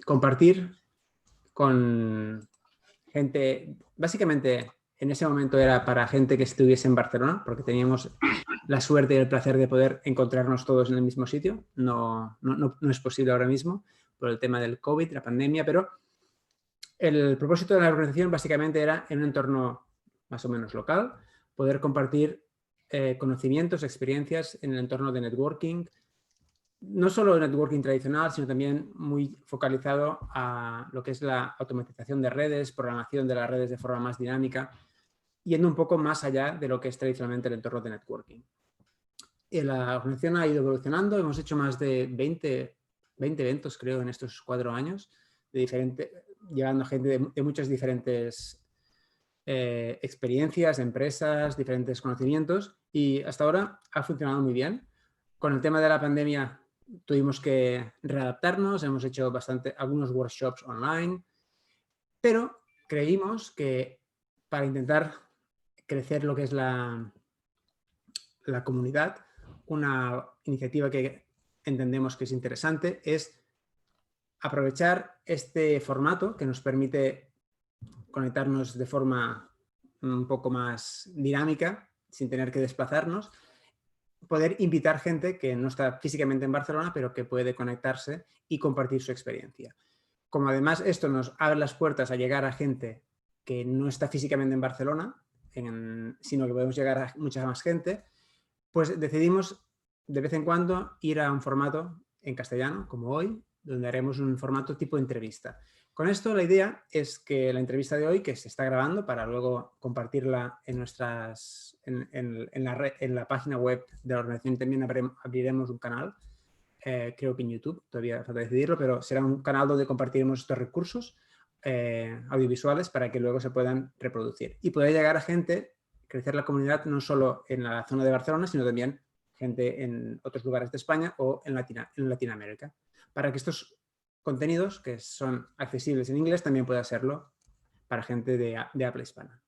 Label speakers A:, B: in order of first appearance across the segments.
A: compartir con gente, básicamente en ese momento era para gente que estuviese en Barcelona, porque teníamos la suerte y el placer de poder encontrarnos todos en el mismo sitio. No es posible ahora mismo por el tema del COVID, la pandemia, pero el propósito de la organización básicamente era en un entorno más o menos local, poder compartir conocimientos, experiencias en el entorno de networking, no solo networking tradicional, sino también muy focalizado a lo que es la automatización de redes, programación de las redes de forma más dinámica, yendo un poco más allá de lo que es tradicionalmente el entorno de networking. Y la organización ha ido evolucionando, hemos hecho más de 20 eventos, creo, en estos 4 años, llevando gente de muchas diferentes experiencias, empresas, diferentes conocimientos, y hasta ahora ha funcionado muy bien. Con el tema de la pandemia tuvimos que readaptarnos, hemos hecho algunos workshops online, pero creímos que para intentar crecer lo que es la comunidad, una iniciativa que entendemos que es interesante es aprovechar este formato que nos permite conectarnos de forma un poco más dinámica, sin tener que desplazarnos, poder invitar gente que no está físicamente en Barcelona, pero que puede conectarse y compartir su experiencia. Como además esto nos abre las puertas a llegar a gente que no está físicamente en Barcelona, sino que podemos llegar a mucha más gente, pues decidimos de vez en cuando ir a un formato en castellano, como hoy, donde haremos un formato tipo entrevista. Con esto la idea es que la entrevista de hoy, que se está grabando para luego compartirla en la página web de la organización, también abriremos un canal, creo que en YouTube, todavía falta decidirlo, pero será un canal donde compartiremos estos recursos audiovisuales para que luego se puedan reproducir. Y poder llegar a gente, crecer la comunidad no solo en la zona de Barcelona, sino también gente en otros lugares de España o en Latinoamérica, para que estos contenidos que son accesibles en inglés también pueda serlo para gente de habla hispana.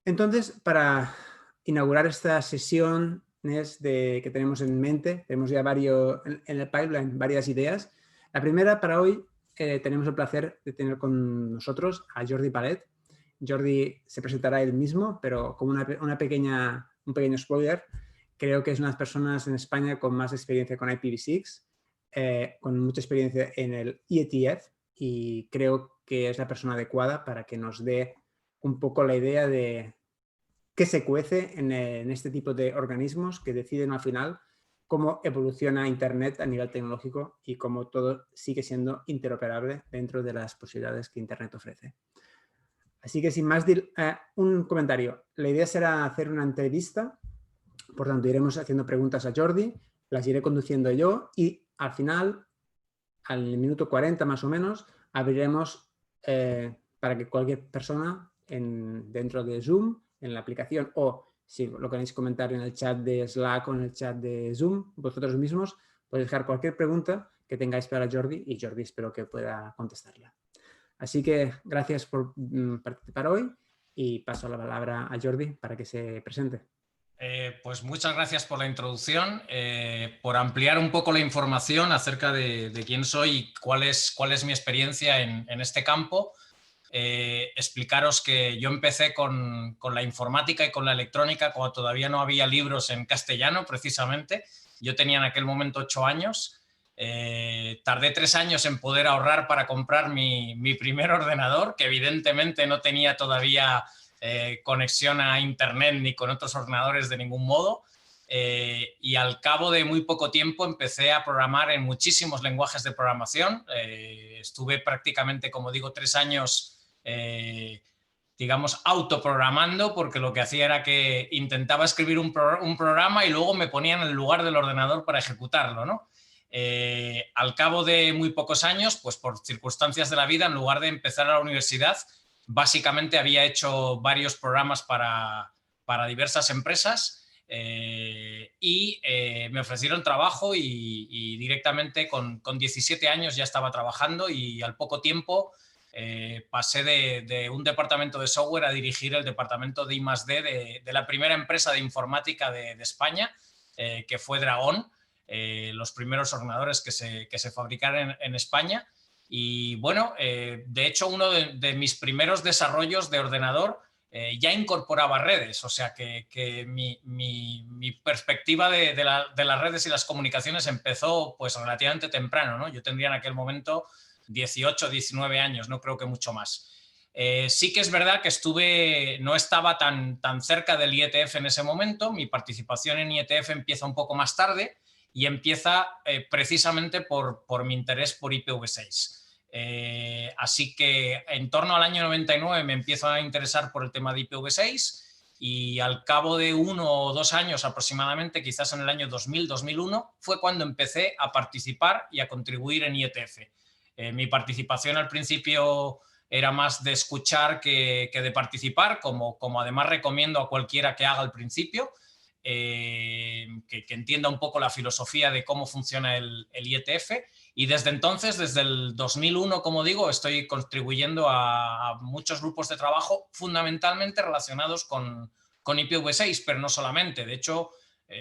A: Entonces, para inaugurar esta sesión que tenemos en mente, tenemos ya en el pipeline varias ideas. La primera, para hoy, tenemos el placer de tener con nosotros a Jordi Palet. Jordi se presentará él mismo, pero como un pequeño spoiler, creo que es una de las personas en España con más experiencia con IPv6, con mucha experiencia en el IETF, y creo que es la persona adecuada para que nos dé un poco la idea de qué se cuece en este tipo de organismos que deciden al final cómo evoluciona Internet a nivel tecnológico y cómo todo sigue siendo interoperable dentro de las posibilidades que Internet ofrece. Así que sin más, un comentario. La idea será hacer una entrevista, por tanto iremos haciendo preguntas a Jordi, las iré conduciendo yo y al final, al minuto 40 más o menos, abriremos para que cualquier persona dentro de Zoom, en la aplicación, o si lo queréis comentar en el chat de Slack o en el chat de Zoom, vosotros mismos podéis dejar cualquier pregunta que tengáis para Jordi y Jordi espero que pueda contestarla. Así que gracias por participar hoy y paso la palabra a Jordi para que se presente.
B: Pues muchas gracias por la introducción, por ampliar un poco la información acerca de quién soy y cuál es mi experiencia en este campo. Explicaros que yo empecé con la informática y con la electrónica cuando todavía no había libros en castellano, precisamente. Yo tenía en aquel momento 8 años. Tardé 3 años en poder ahorrar para comprar mi primer ordenador, que evidentemente no tenía todavía conexión a internet ni con otros ordenadores de ningún modo. Y al cabo de muy poco tiempo empecé a programar en muchísimos lenguajes de programación. Estuve prácticamente, como digo, 3 años digamos, autoprogramando, porque lo que hacía era que intentaba escribir un programa y luego me ponía en el lugar del ordenador para ejecutarlo, ¿no? Al cabo de muy pocos años, pues por circunstancias de la vida, en lugar de empezar a la universidad, básicamente había hecho varios programas para diversas empresas y me ofrecieron trabajo y directamente con 17 años ya estaba trabajando y al poco tiempo pasé de un departamento de software a dirigir el departamento de I+D de la primera empresa de informática de España, que fue Dragón. los primeros ordenadores que se fabricaron en España. Y bueno, de hecho uno de mis primeros desarrollos de ordenador ya incorporaba redes, o sea que mi perspectiva de las redes y las comunicaciones empezó pues relativamente temprano, ¿no? Yo tendría en aquel momento 18, 19 años, no creo que mucho más. Sí que es verdad que no estaba tan cerca del IETF en ese momento. Mi participación en IETF empieza un poco más tarde y empieza precisamente por mi interés por IPv6. Así que en torno al año 99 me empiezo a interesar por el tema de IPv6 y al cabo de 1 o 2 años aproximadamente, quizás en el año 2000-2001, fue cuando empecé a participar y a contribuir en IETF. Mi participación al principio era más de escuchar que de participar, como además recomiendo a cualquiera que haga al principio, que entienda un poco la filosofía de cómo funciona el IETF. Y desde entonces, desde el 2001, como digo, estoy contribuyendo a muchos grupos de trabajo fundamentalmente relacionados con IPv6, pero no solamente. De hecho,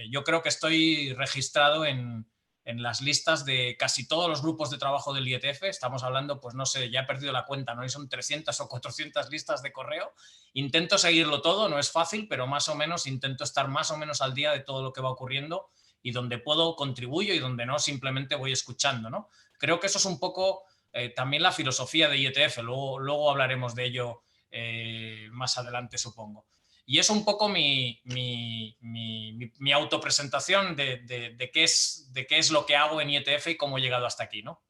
B: yo creo que estoy registrado en las listas de casi todos los grupos de trabajo del IETF. Estamos hablando, pues no sé, ya he perdido la cuenta, ¿no? Y son 300 o 400 listas de correo. Intento seguirlo todo, no es fácil, pero más o menos intento estar más o menos al día de todo lo que va ocurriendo y donde puedo contribuyo y donde no simplemente voy escuchando, ¿no? Creo que eso es un poco también la filosofía de IETF, luego hablaremos de ello más adelante, supongo. Y es un poco mi autopresentación de qué es lo que hago en IETF y cómo he llegado hasta aquí, ¿no?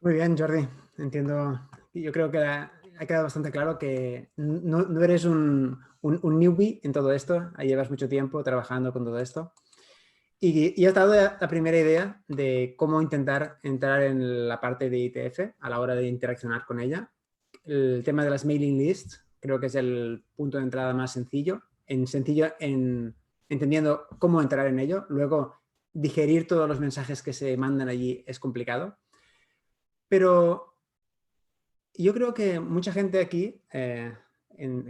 A: Muy bien, Jordi. Entiendo. Yo creo que ha quedado bastante claro que no eres un newbie en todo esto. Llevas mucho tiempo trabajando con todo esto. Y has dado la primera idea de cómo intentar entrar en la parte de IETF a la hora de interaccionar con ella. El tema de las mailing lists creo que es el punto de entrada más sencillo, entendiendo cómo entrar en ello. Luego, digerir todos los mensajes que se mandan allí es complicado. Pero yo creo que mucha gente aquí que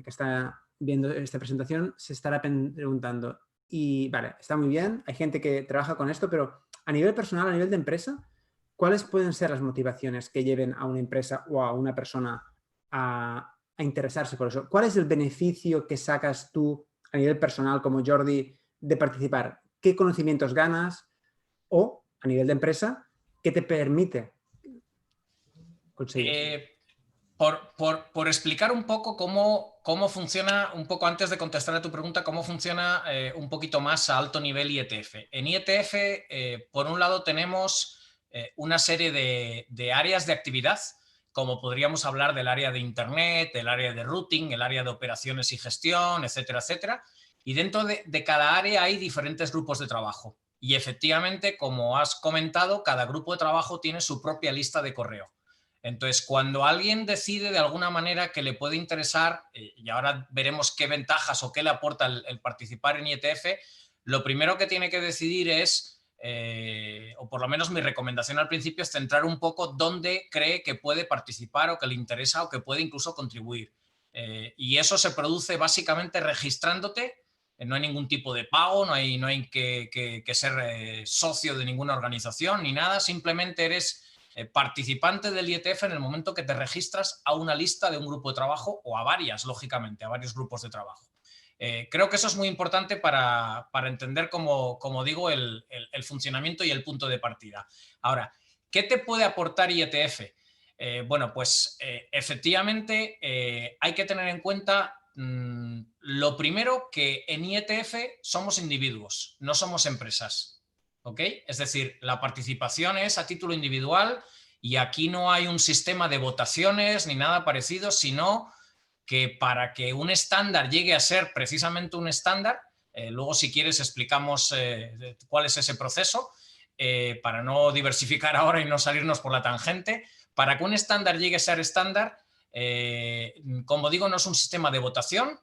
A: está viendo esta presentación se estará preguntando, y vale, está muy bien, hay gente que trabaja con esto, pero a nivel personal, a nivel de empresa, ¿cuáles pueden ser las motivaciones que lleven a una empresa o a una persona a interesarse por eso? ¿Cuál es el beneficio que sacas tú a nivel personal como Jordi de participar? ¿Qué conocimientos ganas? O a nivel de empresa, ¿qué te permite conseguir?
B: Por explicar un poco cómo funciona, un poco antes de contestar a tu pregunta, cómo funciona un poquito más a alto nivel IETF. En IETF, por un lado, tenemos una serie de áreas de actividad, como podríamos hablar del área de Internet, el área de routing, el área de operaciones y gestión, etcétera, etcétera. Y dentro de cada área hay diferentes grupos de trabajo. Y efectivamente, como has comentado, cada grupo de trabajo tiene su propia lista de correo. Entonces, cuando alguien decide de alguna manera que le puede interesar, y ahora veremos qué ventajas o qué le aporta el participar en IETF, lo primero que tiene que decidir es, o por lo menos mi recomendación al principio, es centrar un poco dónde cree que puede participar o que le interesa o que puede incluso contribuir. Y eso se produce básicamente registrándote. No hay ningún tipo de pago, no hay que ser socio de ninguna organización ni nada, simplemente eres participante del IETF en el momento que te registras a una lista de un grupo de trabajo o a varias, lógicamente, a varios grupos de trabajo. Creo que eso es muy importante para entender, como digo, el funcionamiento y el punto de partida. Ahora, ¿qué te puede aportar IETF? Bueno, pues efectivamente hay que tener en cuenta lo primero, que en IETF somos individuos, no somos empresas. ¿Ok? Es decir, la participación es a título individual y aquí no hay un sistema de votaciones ni nada parecido, sino que para que un estándar llegue a ser precisamente un estándar, luego si quieres explicamos cuál es ese proceso, para no diversificar ahora y no salirnos por la tangente. Para que un estándar llegue a ser estándar, como digo, no es un sistema de votación,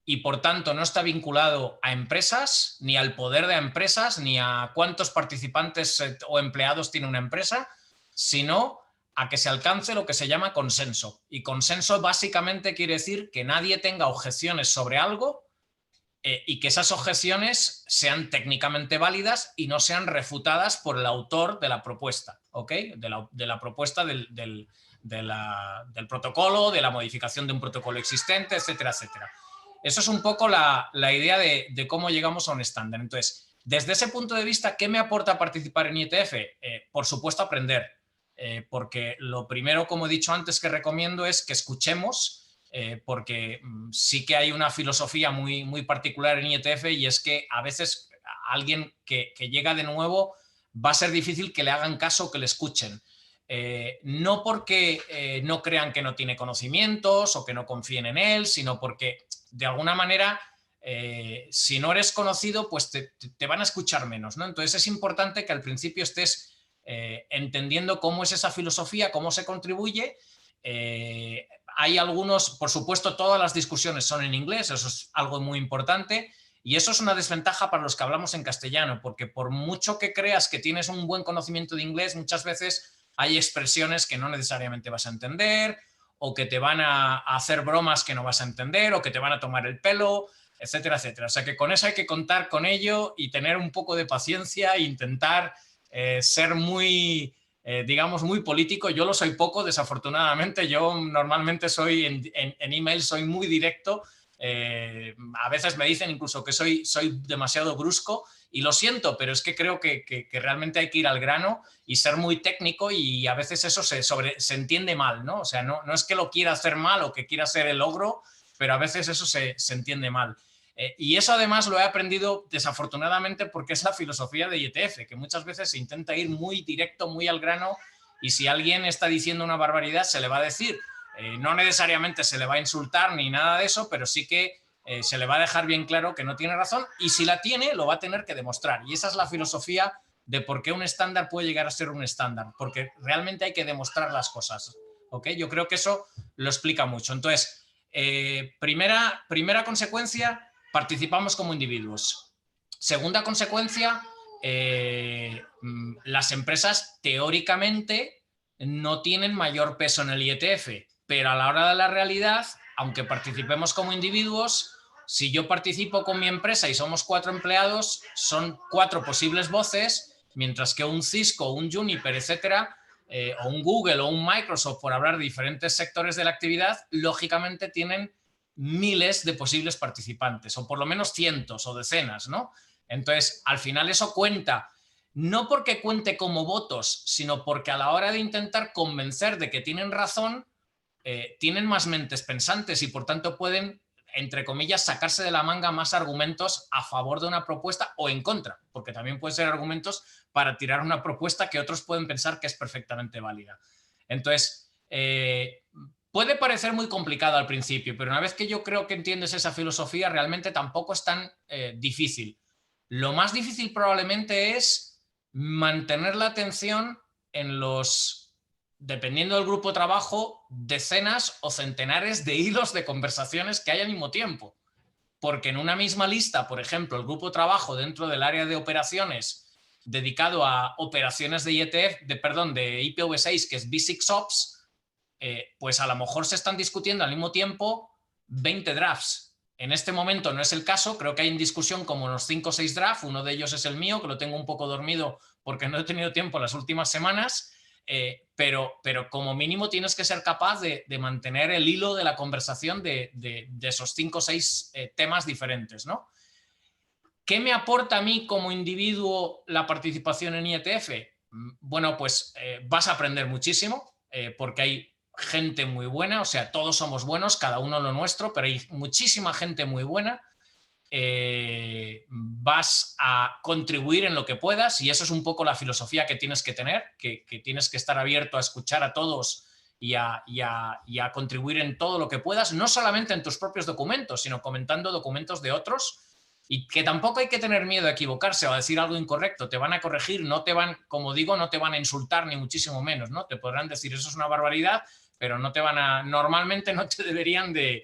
B: y por tanto no está vinculado a empresas, ni al poder de empresas, ni a cuántos participantes o empleados tiene una empresa, sino a que se alcance lo que se llama consenso. Y consenso básicamente quiere decir que nadie tenga objeciones sobre algo y que esas objeciones sean técnicamente válidas y no sean refutadas por el autor de la propuesta, ¿ok? De la propuesta del protocolo, de la modificación de un protocolo existente, etcétera, etcétera. Eso es un poco la idea de cómo llegamos a un estándar. Entonces, desde ese punto de vista, ¿qué me aporta participar en IETF? Por supuesto, aprender, porque lo primero, como he dicho antes, que recomiendo es que escuchemos, porque sí que hay una filosofía muy, muy particular en IETF, y es que a veces a alguien que llega de nuevo va a ser difícil que le hagan caso o que le escuchen. No porque no crean que no tiene conocimientos o que no confíen en él, sino porque de alguna manera si no eres conocido, pues te van a escuchar menos, ¿no? Entonces es importante que al principio estés entendiendo cómo es esa filosofía, cómo se contribuye. Hay algunos, por supuesto, todas las discusiones son en inglés, eso es algo muy importante, y eso es una desventaja para los que hablamos en castellano, porque por mucho que creas que tienes un buen conocimiento de inglés, muchas veces hay expresiones que no necesariamente vas a entender, o que te van a hacer bromas que no vas a entender, o que te van a tomar el pelo, etcétera, etcétera. O sea que con eso hay que contar con ello y tener un poco de paciencia e intentar ser muy, digamos, muy político. Yo lo soy poco, desafortunadamente. Yo normalmente soy, en email soy muy directo. A veces me dicen incluso que soy demasiado brusco, y lo siento, pero es que creo que realmente hay que ir al grano y ser muy técnico, y a veces eso se entiende mal, ¿no? O sea, no es que lo quiera hacer mal o que quiera hacer el ogro, pero a veces eso se entiende mal. Y eso además lo he aprendido desafortunadamente porque es la filosofía de IETF, que muchas veces se intenta ir muy directo, muy al grano, y si alguien está diciendo una barbaridad se le va a decir. No necesariamente se le va a insultar ni nada de eso, pero sí que se le va a dejar bien claro que no tiene razón, y si la tiene lo va a tener que demostrar. Y esa es la filosofía de por qué un estándar puede llegar a ser un estándar, porque realmente hay que demostrar las cosas, ¿ok? Yo creo que eso lo explica mucho. Entonces, primera consecuencia, participamos como individuos. Segunda consecuencia, las empresas teóricamente no tienen mayor peso en el IETF, pero a la hora de la realidad, aunque participemos como individuos, si yo participo con mi empresa y somos 4 empleados, son 4 posibles voces, mientras que un Cisco, un Juniper, etcétera, o un Google o un Microsoft, por hablar de diferentes sectores de la actividad, lógicamente tienen miles de posibles participantes, o por lo menos cientos o decenas, ¿no? Entonces, al final eso cuenta, no porque cuente como votos, sino porque a la hora de intentar convencer de que tienen razón, tienen más mentes pensantes y por tanto pueden, entre comillas, sacarse de la manga más argumentos a favor de una propuesta o en contra, porque también pueden ser argumentos para tirar una propuesta que otros pueden pensar que es perfectamente válida. Entonces, puede parecer muy complicado al principio, pero una vez que yo creo que entiendes esa filosofía, realmente tampoco es tan difícil. Lo más difícil probablemente es mantener la atención en los, dependiendo del grupo de trabajo, decenas o centenares de hilos de conversaciones que hay al mismo tiempo. Porque en una misma lista, por ejemplo, el grupo de trabajo dentro del área de operaciones dedicado a operaciones de IETF, de IPv6, que es B6Ops, pues a lo mejor se están discutiendo al mismo tiempo 20 drafts. En este momento no es el caso, creo que hay en discusión como unos 5 o 6 drafts, uno de ellos es el mío, que lo tengo un poco dormido porque no he tenido tiempo las últimas semanas, pero como mínimo tienes que ser capaz de mantener el hilo de la conversación de esos 5 o 6 temas diferentes, ¿no? ¿Qué me aporta a mí como individuo la participación en IETF? Bueno, pues vas a aprender muchísimo, porque hay gente muy buena, o sea, todos somos buenos, cada uno lo nuestro, pero hay muchísima gente muy buena. Vas a contribuir en lo que puedas, y eso es un poco la filosofía que tienes que tener, que tienes que estar abierto a escuchar a todos y a contribuir en todo lo que puedas, no solamente en tus propios documentos, sino comentando documentos de otros, y que tampoco hay que tener miedo a equivocarse o a decir algo incorrecto. Te van a corregir, no te van, como digo, no te van a insultar ni muchísimo menos, ¿no? Te podrán decir eso es una barbaridad, pero no te van a, normalmente no te deberían de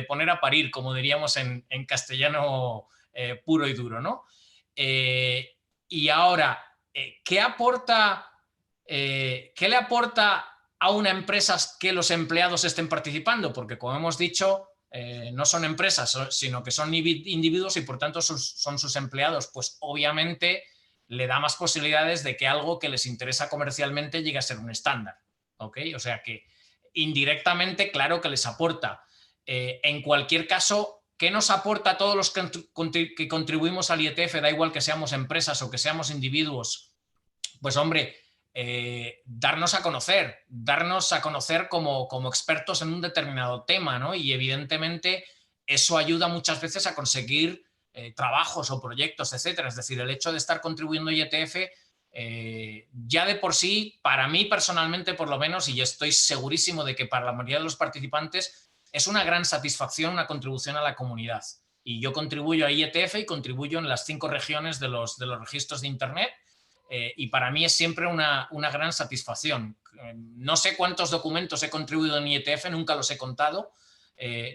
B: poner a parir, como diríamos en castellano puro y duro, ¿no? Y ahora, ¿qué le aporta a una empresa que los empleados estén participando? Porque, como hemos dicho, no son empresas, sino que son individuos y por tanto son sus empleados, pues obviamente le da más posibilidades de que algo que les interesa comercialmente llegue a ser un estándar. ¿Ok? O sea que indirectamente, claro que les aporta. En cualquier caso, ¿qué nos aporta a todos los que contribuimos al IETF? Da igual que seamos empresas o que seamos individuos. Pues hombre, darnos a conocer como expertos en un determinado tema, ¿no? Y evidentemente eso ayuda muchas veces a conseguir trabajos o proyectos, etcétera. Es decir, el hecho de estar contribuyendo a IETF ya de por sí, para mí personalmente por lo menos, y estoy segurísimo de que para la mayoría de los participantes, es una gran satisfacción, una contribución a la comunidad. Y yo contribuyo a IETF y contribuyo en las 5 regiones de los registros de Internet, y para mí es siempre una gran satisfacción. No sé cuántos documentos he contribuido en IETF, nunca los he contado,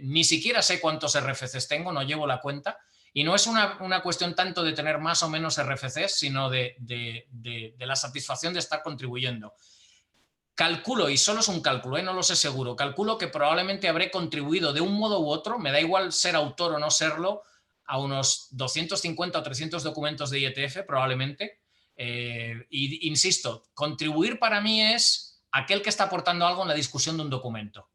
B: ni siquiera sé cuántos RFCs tengo, no llevo la cuenta. Y no es una cuestión tanto de tener más o menos RFCs, sino de la satisfacción de estar contribuyendo. Calculo, y solo es un cálculo, no lo sé seguro, calculo que probablemente habré contribuido de un modo u otro, me da igual ser autor o no serlo, a unos 250 o 300 documentos de IETF probablemente. Y insisto, contribuir para mí es aquel que está aportando algo en la discusión de un documento.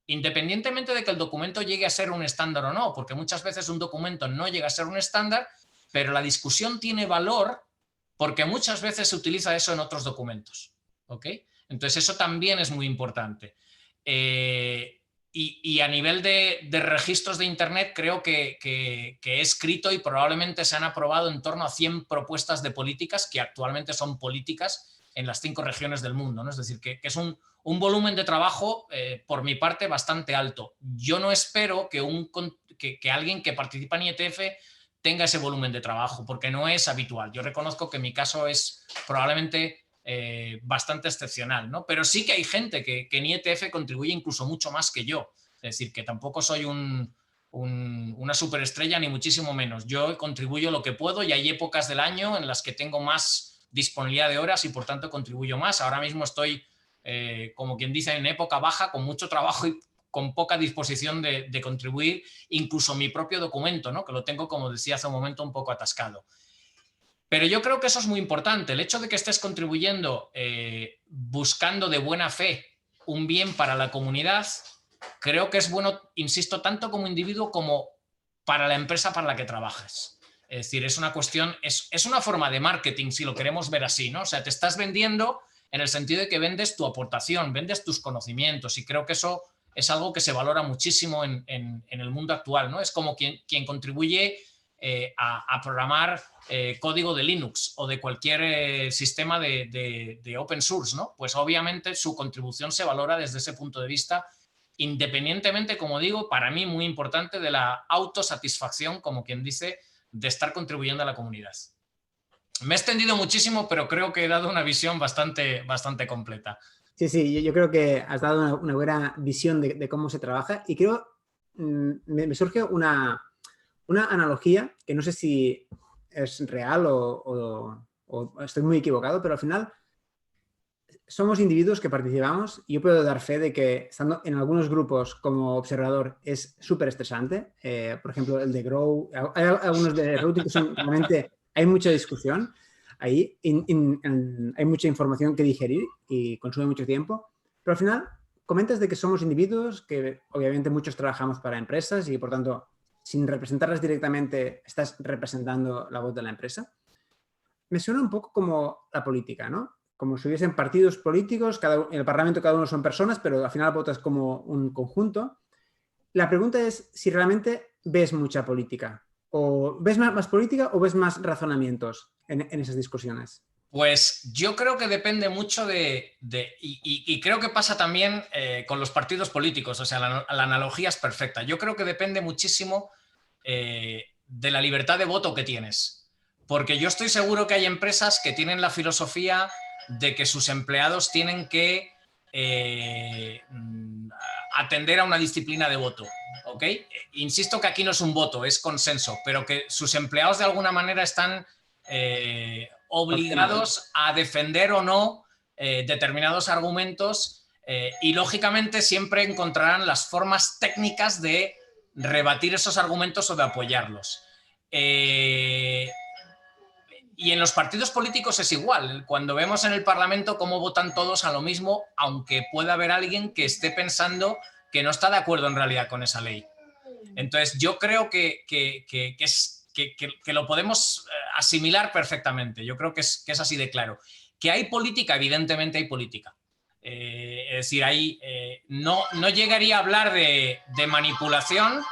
B: Independientemente de que el documento llegue a ser un estándar o no, porque muchas veces un documento no llega a ser un estándar, pero la discusión tiene valor porque muchas veces se utiliza eso en otros documentos. ¿Ok? Entonces eso también es muy importante. Y a nivel de registros de Internet creo que he escrito y probablemente se han aprobado en torno a 100 propuestas de políticas que actualmente son políticas en las 5 regiones del mundo, ¿no? Es decir, que es un volumen de trabajo, por mi parte, bastante alto. Yo no espero que alguien que participa en IETF tenga ese volumen de trabajo, porque no es habitual. Yo reconozco que mi caso es probablemente bastante excepcional, ¿no? Pero sí que hay gente que en IETF contribuye incluso mucho más que yo. Es decir, que tampoco soy una superestrella, ni muchísimo menos. Yo contribuyo lo que puedo y hay épocas del año en las que tengo más disponibilidad de horas y por tanto contribuyo más. Ahora mismo estoy, como quien dice, en época baja, con mucho trabajo y con poca disposición de contribuir, incluso mi propio documento, ¿no? Que lo tengo, como decía hace un momento, un poco atascado. Pero yo creo que eso es muy importante. El hecho de que estés contribuyendo buscando de buena fe un bien para la comunidad, creo que es bueno, insisto, tanto como individuo como para la empresa para la que trabajes. Es decir, es una cuestión, es una forma de marketing, si lo queremos ver así, ¿no? O sea, te estás vendiendo en el sentido de que vendes tu aportación, vendes tus conocimientos, y creo que eso es algo que se valora muchísimo en el mundo actual, ¿no? Es como quien contribuye a programar código de Linux o de cualquier sistema de open source, ¿no? Pues obviamente su contribución se valora desde ese punto de vista, independientemente, como digo, para mí muy importante, de la autosatisfacción, como quien dice, de estar contribuyendo a la comunidad. Me he extendido muchísimo, pero creo que he dado una visión bastante completa.
A: Sí, yo creo que has dado una buena visión de cómo se trabaja, y creo, me surge una analogía que no sé si es real o estoy muy equivocado, pero al final somos individuos que participamos, y yo puedo dar fe de que estando en algunos grupos como observador es súper estresante. Por ejemplo, el de Grow, hay algunos de Routing que son realmente, hay mucha discusión ahí, hay mucha información que digerir y consume mucho tiempo, pero al final comentas de que somos individuos, que obviamente muchos trabajamos para empresas y por tanto, sin representarlas directamente, estás representando la voz de la empresa. Me suena un poco como la política, ¿no? Como si hubiesen partidos políticos, en el Parlamento cada uno son personas, pero al final votas como un conjunto. La pregunta es si realmente ves mucha política, o ves más política o ves más razonamientos en esas discusiones.
B: Pues yo creo que depende mucho y creo que pasa también con los partidos políticos, o sea, la analogía es perfecta. Yo creo que depende muchísimo de la libertad de voto que tienes, porque yo estoy seguro que hay empresas que tienen la filosofía de que sus empleados tienen que atender a una disciplina de voto, ¿ok? Insisto que aquí no es un voto, es consenso, pero que sus empleados de alguna manera están obligados a defender o no determinados argumentos, y lógicamente siempre encontrarán las formas técnicas de rebatir esos argumentos o de apoyarlos. Y en los partidos políticos es igual. Cuando vemos en el Parlamento cómo votan todos a lo mismo, aunque pueda haber alguien que esté pensando que no está de acuerdo en realidad con esa ley. Entonces yo creo que lo podemos asimilar perfectamente. Yo creo que es así de claro. Que hay política, evidentemente hay política. Es decir, no llegaría a hablar de manipulación.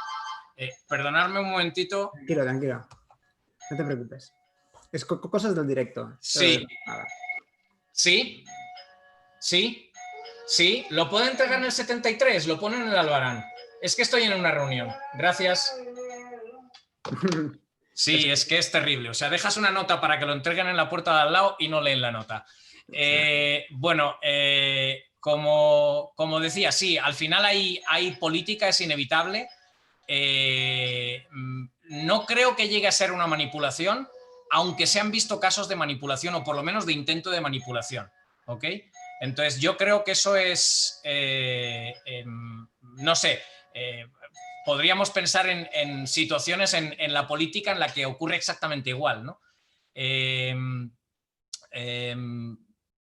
B: Perdonadme un momentito.
A: Tranquilo, tranquilo. No te preocupes. Es cosas del directo.
B: Sí. Sí. Sí. Sí. Lo puedo entregar en el 73. Lo ponen en el Albarán. Es que estoy en una reunión. Gracias. Sí, es que es terrible. O sea, dejas una nota para que lo entreguen en la puerta de al lado y no leen la nota. Bueno, como decía, sí, al final hay política, es inevitable. No creo que llegue a ser una manipulación, aunque se han visto casos de manipulación o por lo menos de intento de manipulación. ¿Ok? Entonces yo creo que eso es, no sé, podríamos pensar en situaciones en la política en la que ocurre exactamente igual, ¿no?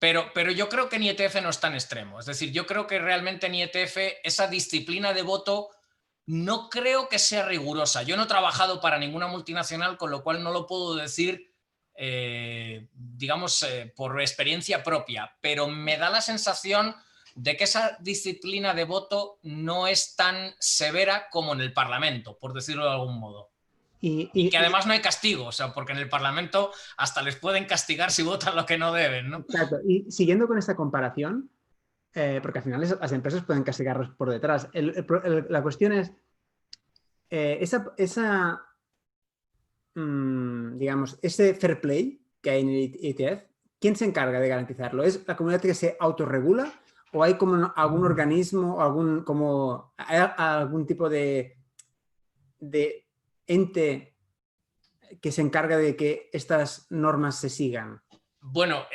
B: Pero yo creo que en IETF no es tan extremo. Es decir, yo creo que realmente en IETF esa disciplina de voto no creo que sea rigurosa. Yo no he trabajado para ninguna multinacional, con lo cual no lo puedo decir, digamos, por experiencia propia, pero me da la sensación de que esa disciplina de voto no es tan severa como en el Parlamento, por decirlo de algún modo. Y que además no hay castigo, o sea, porque en el Parlamento hasta les pueden castigar si votan lo que no deben, ¿no?
A: Exacto. Y siguiendo con esta comparación, porque al final las empresas pueden castigarlos por detrás. La cuestión es, digamos, ese fair play que hay en el IETF, ¿quién se encarga de garantizarlo? ¿Es la comunidad que se autorregula o hay como algún organismo, algún tipo de ente que se encarga de que estas normas se sigan?
B: Bueno,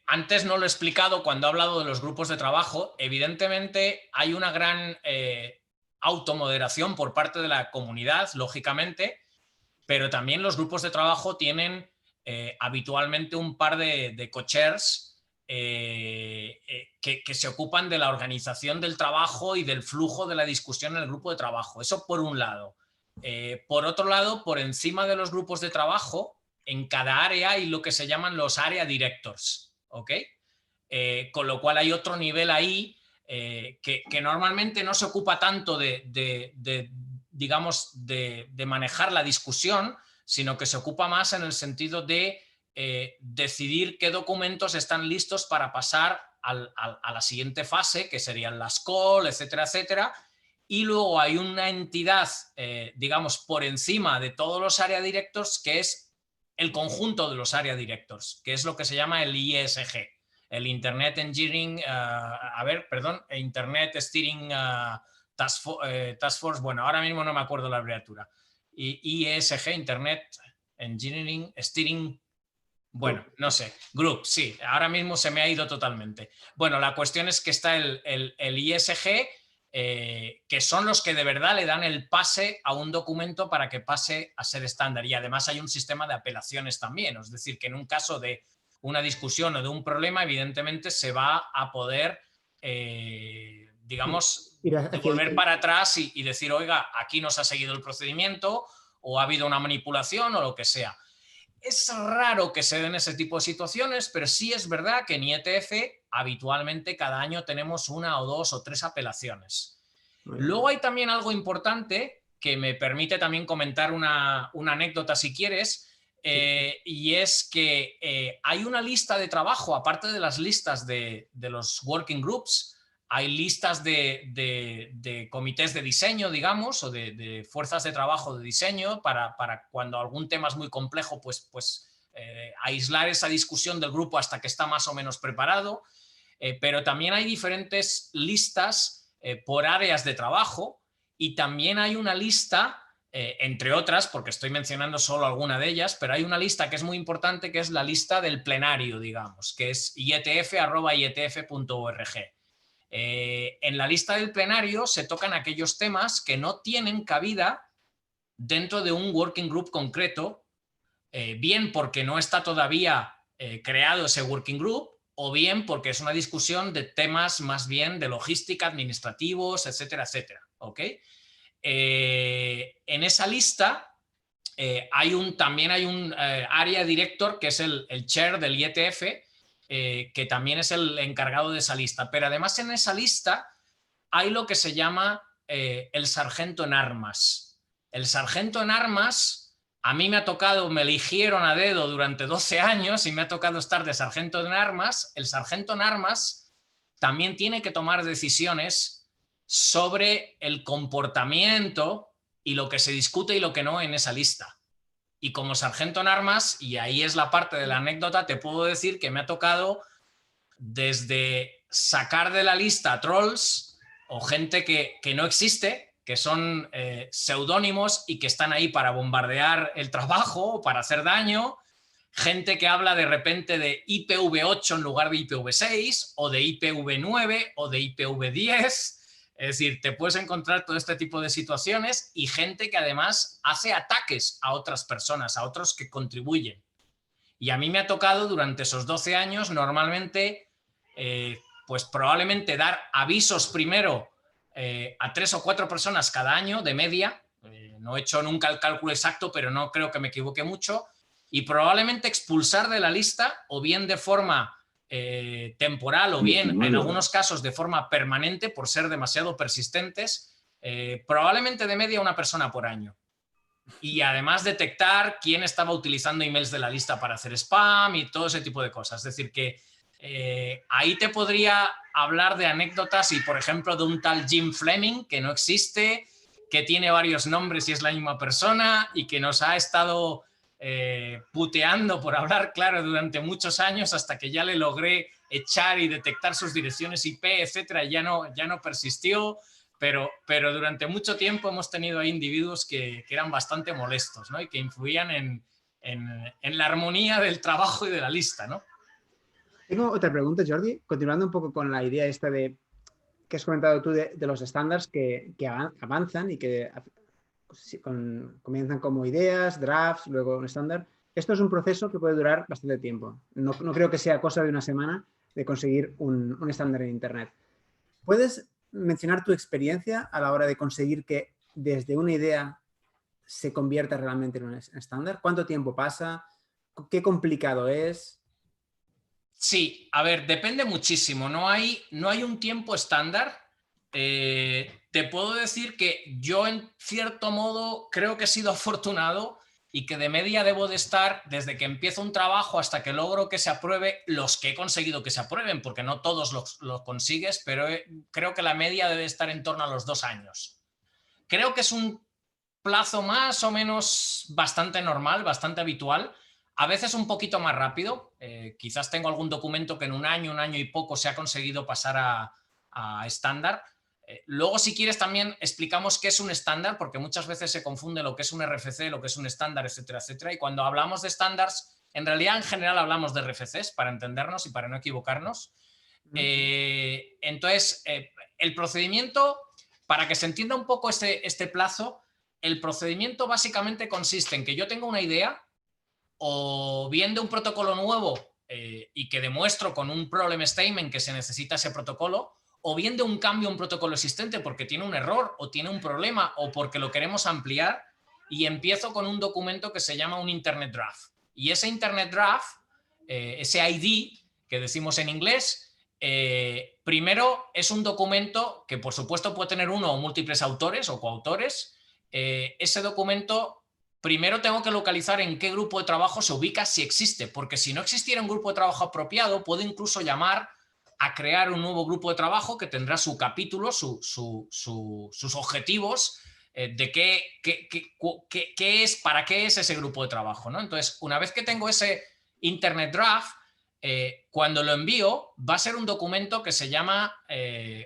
B: antes no lo he explicado cuando he hablado de los grupos de trabajo. Evidentemente hay una gran automoderación por parte de la comunidad, lógicamente, pero también los grupos de trabajo tienen habitualmente un par de co-chairs que se ocupan de la organización del trabajo y del flujo de la discusión en el grupo de trabajo. Eso por un lado. Por otro lado, por encima de los grupos de trabajo, en cada área hay lo que se llaman los area directors, ¿ok? Con lo cual hay otro nivel ahí que normalmente no se ocupa tanto digamos, de manejar la discusión, sino que se ocupa más en el sentido de decidir qué documentos están listos para pasar a la siguiente fase, que serían las call, etcétera, etcétera. Y luego hay una entidad, digamos, por encima de todos los area directors, que es el conjunto de los area directors, que es lo que se llama el ISG, el Internet Engineering, Internet Steering Task Force, bueno, ahora mismo no me acuerdo la abreviatura, ISG, Internet Engineering Steering, bueno, no sé, Group, sí, ahora mismo se me ha ido totalmente. Bueno, la cuestión es que está el ISG, que son los que de verdad le dan el pase a un documento para que pase a ser estándar. Y además hay un sistema de apelaciones también, es decir, que en un caso de una discusión o de un problema, evidentemente se va a poder, digamos, volver para atrás y decir, oiga, aquí no se ha seguido el procedimiento o ha habido una manipulación o lo que sea. Es raro que se den ese tipo de situaciones, pero sí es verdad que en IETF habitualmente cada año tenemos 1 o 2 o 3 apelaciones. Luego hay también algo importante que me permite también comentar una anécdota si quieres, y es que hay una lista de trabajo, aparte de las listas de los working groups, hay listas de comités de diseño, digamos, o de fuerzas de trabajo de diseño para cuando algún tema es muy complejo, pues aislar esa discusión del grupo hasta que está más o menos preparado. Pero también hay diferentes listas por áreas de trabajo y también hay una lista, entre otras, porque estoy mencionando solo alguna de ellas, pero hay una lista que es muy importante, que es la lista del plenario, digamos, que es ietf@ietf.org. En la lista del plenario se tocan aquellos temas que no tienen cabida dentro de un working group concreto, bien porque no está todavía creado ese working group, o bien porque es una discusión de temas más bien de logística, administrativos, etcétera, etcétera. ¿Ok? En esa lista también hay un área director que es el chair del IETF, que también es el encargado de esa lista. Pero además en esa lista hay lo que se llama el sargento en armas. El sargento en armas... A mí me ha tocado, me eligieron a dedo durante 12 años y me ha tocado estar de sargento en armas. El sargento en armas también tiene que tomar decisiones sobre el comportamiento y lo que se discute y lo que no en esa lista. Y como sargento en armas, y ahí es la parte de la anécdota, te puedo decir que me ha tocado desde sacar de la lista trolls o gente que no existe, que son seudónimos y que están ahí para bombardear el trabajo, para hacer daño, gente que habla de repente de IPv8 en lugar de IPv6, o de IPv9, o de IPv10, es decir, te puedes encontrar todo este tipo de situaciones, y gente que además hace ataques a otras personas, a otros que contribuyen. Y a mí me ha tocado durante esos 12 años normalmente, pues probablemente dar avisos primero a 3 o 4 personas cada año de media. No he hecho nunca el cálculo exacto, pero no creo que me equivoque mucho. Y probablemente expulsar de la lista, o bien de forma temporal, o bien en algunos casos de forma permanente por ser demasiado persistentes, probablemente de media una persona por año. Y además detectar quién estaba utilizando emails de la lista para hacer spam y todo ese tipo de cosas. Es decir, que ahí te podría hablar de anécdotas y, por ejemplo, de un tal Jim Fleming, que no existe, que tiene varios nombres y es la misma persona, y que nos ha estado puteando, por hablar claro, durante muchos años, hasta que ya le logré echar y detectar sus direcciones IP, etcétera, y ya no persistió. Pero durante mucho tiempo hemos tenido ahí individuos que eran bastante molestos, ¿no? Y que influían en la armonía del trabajo y de la lista, ¿no?
A: Tengo otra pregunta, Jordi, continuando un poco con la idea esta de que has comentado tú de los estándares que avanzan y que comienzan como ideas, drafts, luego un estándar. Esto es un proceso que puede durar bastante tiempo. No creo que sea cosa de una semana de conseguir un estándar en Internet. ¿Puedes mencionar tu experiencia a la hora de conseguir que desde una idea se convierta realmente en un estándar? ¿Cuánto tiempo pasa? ¿Qué complicado es?
B: Sí, a ver, depende muchísimo. No hay un tiempo estándar. Te puedo decir que yo, en cierto modo, creo que he sido afortunado y que de media debo de estar, desde que empiezo un trabajo hasta que logro que se apruebe, los que he conseguido que se aprueben, porque no todos los consigues, pero creo que la media debe estar en torno a los 2 años. Creo que es un plazo más o menos bastante normal, bastante habitual. A veces un poquito más rápido. Quizás tengo algún documento que en un año y poco se ha conseguido pasar a estándar. Luego, si quieres, también explicamos qué es un estándar, porque muchas veces se confunde lo que es un RFC, lo que es un estándar, etcétera, etcétera. Y cuando hablamos de estándares, en realidad, en general, hablamos de RFCs para entendernos y para no equivocarnos. Entonces, el procedimiento, para que se entienda un poco este plazo, el procedimiento básicamente consiste en que yo tengo una idea, o bien de un protocolo nuevo y que demuestro con un problem statement que se necesita ese protocolo, o bien de un cambio a un protocolo existente porque tiene un error o tiene un problema o porque lo queremos ampliar, y empiezo con un documento que se llama un Internet Draft. Y ese Internet Draft, ese ID que decimos en inglés, primero es un documento que por supuesto puede tener uno o múltiples autores o coautores. Ese documento primero tengo que localizar en qué grupo de trabajo se ubica, si existe, porque si no existiera un grupo de trabajo apropiado, puedo incluso llamar a crear un nuevo grupo de trabajo que tendrá su capítulo, sus objetivos, de qué es, para qué es ese grupo de trabajo, ¿no? Entonces, una vez que tengo ese Internet Draft, cuando lo envío, va a ser un documento que se llama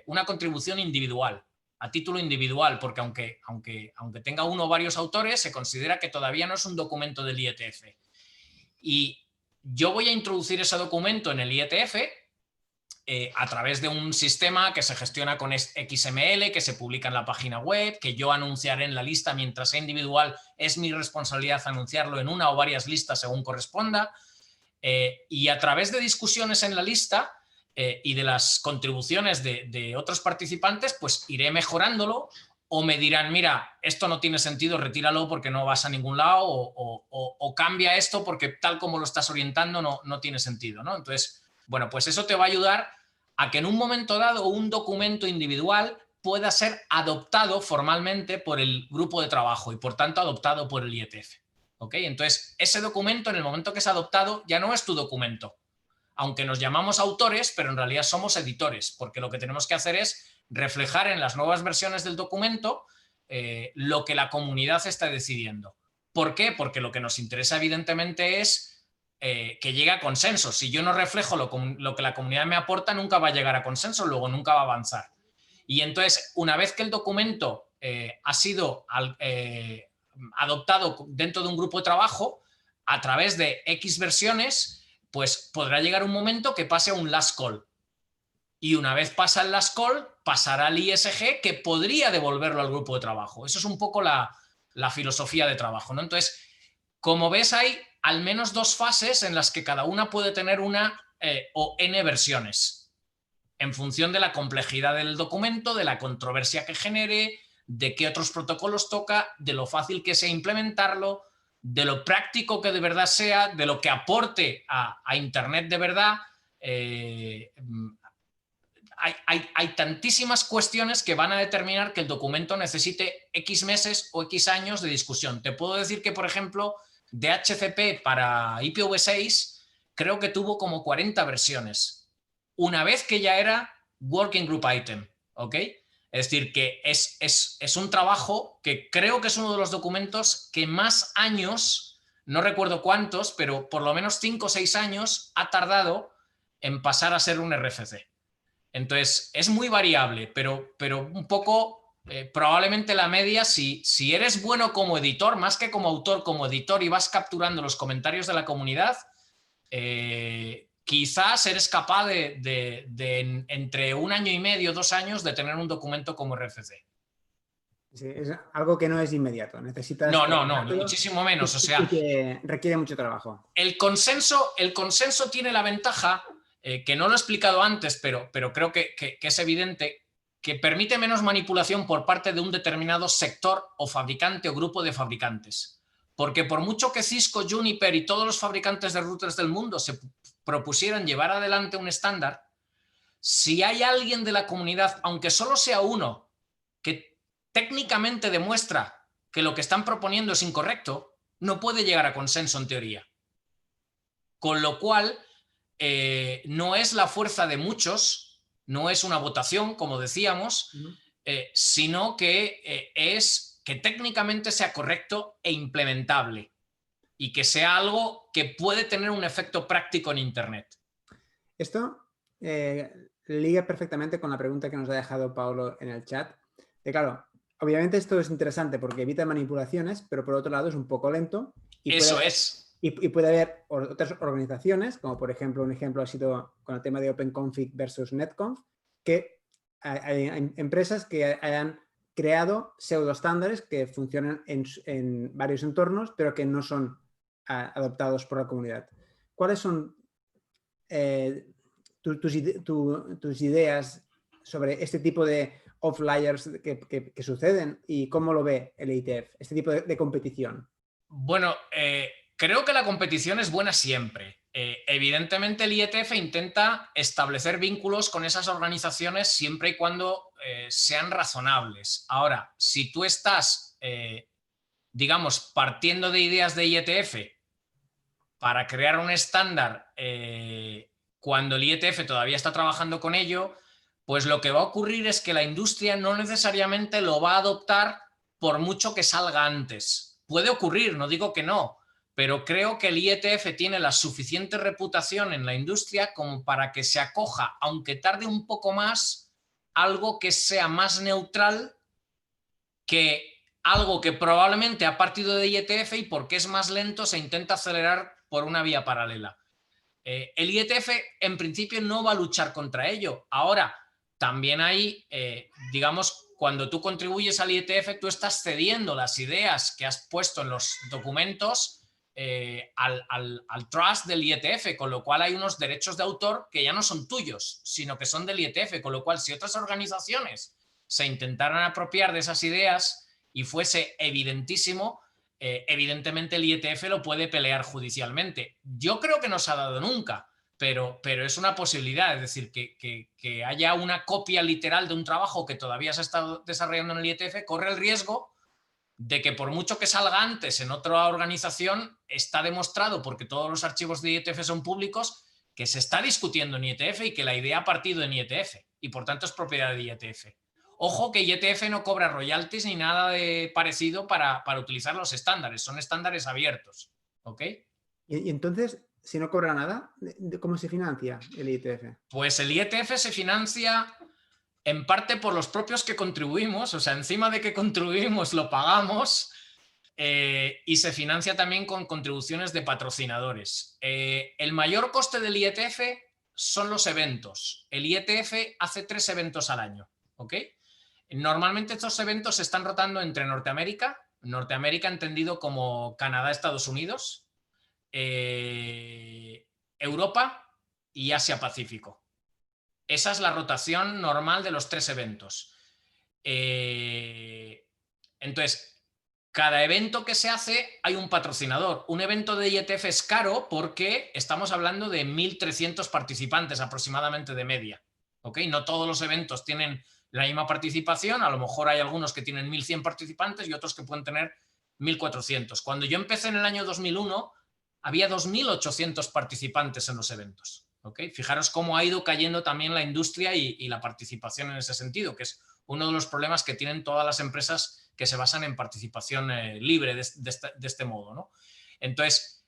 B: una contribución individual, a título individual, porque aunque tenga uno o varios autores, se considera que todavía no es un documento del IETF. Y yo voy a introducir ese documento en el IETF, a través de un sistema que se gestiona con XML, que se publica en la página web, que yo anunciaré en la lista mientras sea individual, es mi responsabilidad anunciarlo en una o varias listas según corresponda, y a través de discusiones en la lista y de las contribuciones de otros participantes, pues iré mejorándolo, o me dirán, mira, esto no tiene sentido, retíralo porque no vas a ningún lado, o cambia esto porque tal como lo estás orientando no tiene sentido, ¿no? Entonces, bueno, pues eso te va a ayudar a que en un momento dado un documento individual pueda ser adoptado formalmente por el grupo de trabajo y por tanto adoptado por el IETF. ¿Ok? Entonces, ese documento en el momento que es adoptado ya no es tu documento, aunque nos llamamos autores, pero en realidad somos editores, porque lo que tenemos que hacer es reflejar en las nuevas versiones del documento lo que la comunidad está decidiendo. ¿Por qué? Porque lo que nos interesa evidentemente es que llegue a consenso. Si yo no reflejo lo que la comunidad me aporta, nunca va a llegar a consenso, luego nunca va a avanzar. Y entonces, una vez que el documento ha sido adoptado dentro de un grupo de trabajo, a través de X versiones, pues podrá llegar un momento que pase a un last call. Y una vez pasa el last call, pasará al ISG, que podría devolverlo al grupo de trabajo. Eso es un poco la filosofía de trabajo, ¿no? Entonces, como ves, hay al menos dos fases en las que cada una puede tener una o N versiones, en función de la complejidad del documento, de la controversia que genere, de qué otros protocolos toca, de lo fácil que sea implementarlo, de lo práctico que de verdad sea, de lo que aporte a Internet de verdad. Hay tantísimas cuestiones que van a determinar que el documento necesite X meses o X años de discusión. Te puedo decir que, por ejemplo, DHCP para IPv6 creo que tuvo como 40 versiones, una vez que ya era Working Group Item, ¿ok? Es decir, que es un trabajo que creo que es uno de los documentos que más años, no recuerdo cuántos, pero por lo menos 5 o 6 años ha tardado en pasar a ser un RFC. Entonces, es muy variable, pero un poco, probablemente la media, si eres bueno como editor, más que como autor, como editor, y vas capturando los comentarios de la comunidad, quizás eres capaz de entre 1 año y medio, 2 años, de tener un documento como RFC.
A: Sí, es algo que no es inmediato. Necesitas...
B: No, ni muchísimo menos. O sea,
A: y que requiere mucho trabajo.
B: El consenso tiene la ventaja, que no lo he explicado antes, pero creo que es evidente, que permite menos manipulación por parte de un determinado sector o fabricante o grupo de fabricantes. Porque por mucho que Cisco, Juniper y todos los fabricantes de routers del mundo se propusieran llevar adelante un estándar, si hay alguien de la comunidad, aunque solo sea uno, que técnicamente demuestra que lo que están proponiendo es incorrecto, no puede llegar a consenso en teoría. Con lo cual, no es la fuerza de muchos, no es una votación, como decíamos, sino que es que técnicamente sea correcto e implementable y que sea algo que puede tener un efecto práctico en Internet.
A: Esto liga perfectamente con la pregunta que nos ha dejado Paulo en el chat. Claro, obviamente esto es interesante porque evita manipulaciones, pero por otro lado es un poco lento. Y
B: eso es.
A: Y puede haber otras organizaciones, como por ejemplo, un ejemplo ha sido con el tema de OpenConfig versus NetConf, que hay empresas que hayan creado pseudoestándares que funcionan en varios entornos, pero que no son adoptados por la comunidad. ¿Cuáles son tus ideas sobre este tipo de outliers que suceden y cómo lo ve el IETF, este tipo de competición?
B: Bueno, creo que la competición es buena siempre. Evidentemente el IETF intenta establecer vínculos con esas organizaciones siempre y cuando sean razonables. Ahora, si tú estás, digamos, partiendo de ideas de IETF para crear un estándar cuando el IETF todavía está trabajando con ello, pues lo que va a ocurrir es que la industria no necesariamente lo va a adoptar por mucho que salga antes. Puede ocurrir, no digo que no, pero creo que el IETF tiene la suficiente reputación en la industria como para que se acoja, aunque tarde un poco más, algo que sea más neutral que algo que probablemente ha partido de IETF y porque es más lento se intenta acelerar por una vía paralela. El IETF en principio no va a luchar contra ello. Ahora, también hay, digamos, cuando tú contribuyes al IETF, tú estás cediendo las ideas que has puesto en los documentos al trust del IETF, con lo cual hay unos derechos de autor que ya no son tuyos, sino que son del IETF, con lo cual si otras organizaciones se intentaran apropiar de esas ideas y fuese evidentísimo, evidentemente el IETF lo puede pelear judicialmente. Yo creo que no se ha dado nunca, pero es una posibilidad, es decir, que haya una copia literal de un trabajo que todavía se está desarrollando en el IETF, corre el riesgo de que por mucho que salga antes en otra organización, está demostrado, porque todos los archivos de IETF son públicos, que se está discutiendo en IETF y que la idea ha partido en IETF y por tanto es propiedad de IETF. Ojo que IETF no cobra royalties ni nada de parecido para utilizar los estándares, son estándares abiertos. ¿Ok?
A: Y entonces, si no cobra nada, ¿cómo se financia el IETF?
B: Pues el IETF se financia en parte por los propios que contribuimos, o sea, encima de que contribuimos lo pagamos, y se financia también con contribuciones de patrocinadores. El mayor coste del IETF son los eventos. El IETF hace 3 eventos al año, ¿ok? Normalmente estos eventos se están rotando entre Norteamérica entendido como Canadá, Estados Unidos, Europa y Asia-Pacífico. Esa es la rotación normal de los 3 eventos. Entonces, cada evento que se hace hay un patrocinador. Un evento de IETF es caro porque estamos hablando de 1.300 participantes aproximadamente de media. ¿Ok? No todos los eventos tienen la misma participación, a lo mejor hay algunos que tienen 1.100 participantes y otros que pueden tener 1.400. Cuando yo empecé en el año 2001, había 2.800 participantes en los eventos. ¿Okay? Fijaros cómo ha ido cayendo también la industria y la participación en ese sentido, que es uno de los problemas que tienen todas las empresas que se basan en participación libre de este modo, ¿no? Entonces,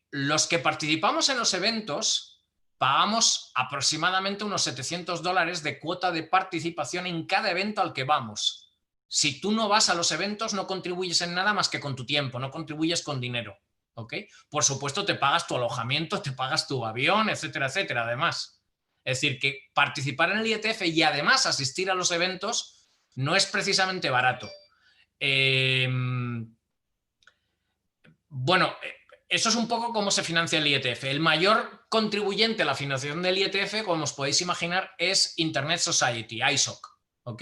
B: los que participamos en los eventos pagamos aproximadamente unos $700 de cuota de participación en cada evento al que vamos. Si tú no vas a los eventos, no contribuyes en nada más que con tu tiempo, no contribuyes con dinero. ¿Okay? Por supuesto, te pagas tu alojamiento, te pagas tu avión, etcétera, etcétera, además. Es decir, que participar en el IETF y además asistir a los eventos no es precisamente barato. Bueno, eso es un poco cómo se financia el IETF. El mayor contribuyente a la financiación del IETF, como os podéis imaginar, es Internet Society, ISOC. ¿Ok?